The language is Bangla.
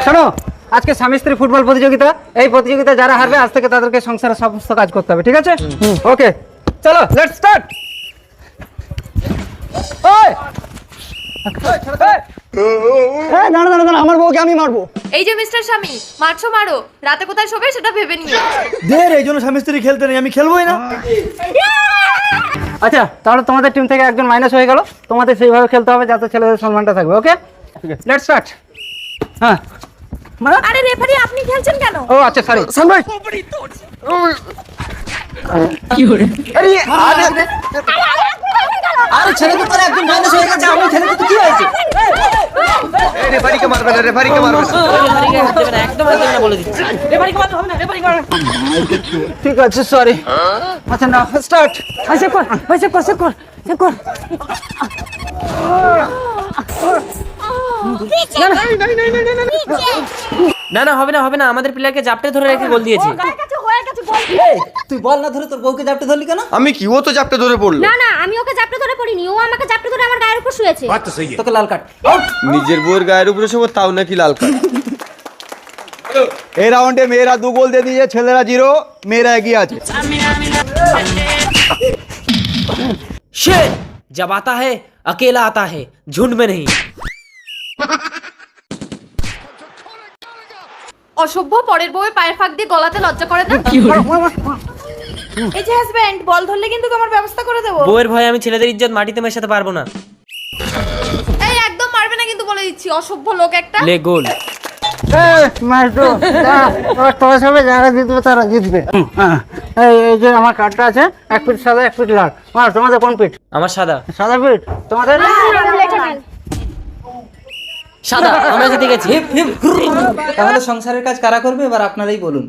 শোনো, আজকে স্বামী স্ত্রী ফুটবল প্রতিযোগিতা। এই প্রতিযোগিতা যারা হারবে আজ থেকে তাদেরকে সংসারের সমস্ত কাজ করতে হবে, ঠিক আছে? ওকে, চলো লেটস স্টার্ট। দাঁড়া দাঁড়া দাঁড়া, আমার বউকে আমি মারবো। এই যে মিস্টার স্বামী, মারছো মারো, রাতে কোথায় শোবে সেটা ভেবে নিও। দের এই জন্য স্বামী স্ত্রী খেলতে নেই, আমি খেলবোই না। আচ্ছা, তাহলে তোমাদের টিম থেকে একজন মাইনাস হয়ে গেল। তোমাদের সেইভাবে খেলতে হবে যাতে ছেলেদের সম্মানটা থাকবে। ওকে, লেটস স্টার্ট। হ্যাঁ, আরে রেফারি, আপনি খেলছেন কেন? ও আচ্ছা, সরি সান ভাই। আরে ছেলে তো তোর একদম মাইনাস হয়ে গেছে, আমি খেলে তো কি হয়েছে? রেফারিকে মারবে না, রেফারিকে মারবে না। একদম একদম না বলে দিচ্ছি। রেফারিকে মারতে হবে না, রেফারিকে মারবে। ঠিক আছে, সরি। আচ্ছা না, স্টার্ট। আচ্ছা কর, আচ্ছা কর, কর, কর। না না, হবে না হবে না, আমাদের প্লেয়ারকে জাপটে ধরে রেখে গোল দিয়েছি। তুই বল না ধরে তোর বউকে জাপটে ধরলি কেন? আমি কি, ও তো চাপটে ধরে পড়লো। না না, আমি ওকে জাপটে ধরে পড়িনি, ও আমাকে জাপটে ধরে আমার গায়ের উপর শুয়েছে। তোকে লাল কার্ড। নিজের বউয়ের গায়ের উপরে সব, তাও নাকি লাল কার্ড। এই রাউন্ডে মেয়েরা 2 গোল দিয়ে দিয়েছে, ছেলেরা 0, মেয়েরা এগিয়ে আছে। शेर जब आता है अकेला आता है, झुंड में नहीं। অসভ্য, পরের বউয়ের পায়ের ফাঁক দিয়ে গলাতে লজ্জা করে না? এই যে হাজবেন্ড, বল ধরলে কিন্তু তোমার ব্যবস্থা করে দেবো। বউয়ের ভয়ে আমি ছেলেদের ইজ্জত মাটিতে মেশাতে পারবো না। এই একদম মারবে না কিন্তু বলে দিচ্ছি, অসভ্য লোক একটা। ले गोल। মারতো টস হবে, যারা জিতবে তারা জিতবে। এই যে আমার কার্ডটা আছে, 1 ফিট সাদা 1 ফিট লাল। মার, তোমাদের কোন ফিট? আমার সাদা। সাদা ফিট তোমাদের? সাদা আমরা জিতে গেছি। তাহলে সংসারের কাজ কারা করবে এবার আপনারাই বলুন।